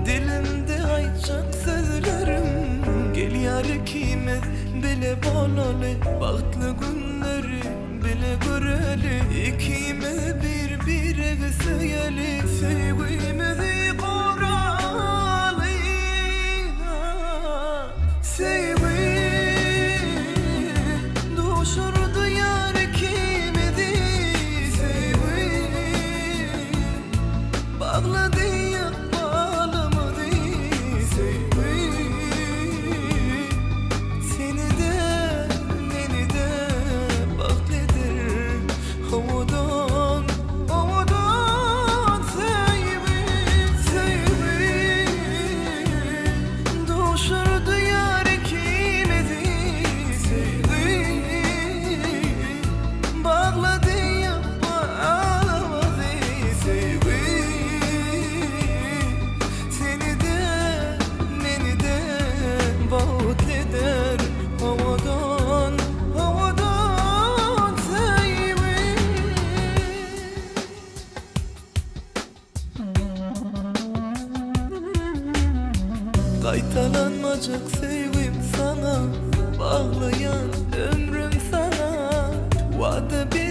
Dilimde ayçak sözlerim. Gel yar ikimiz bile bolalı, bahtlı günleri bile göreli. İkimiz birbirine söyle sevgimizi koralı. Sevgi düşürdü yar ikimizi. Sevgi bağladı yakmalımızı. Sevgi seni de beni de baklıdır havadan havadan. Sevgi sevgi düşürdü yar ikimizi. Sevgi bağladı yakmalımızı. Sevgi seni de beni de baklıdır havadan havadan. Sevgi kaytalanmayacak sevgim sana, bağlayan ömrüm sana. Vade bir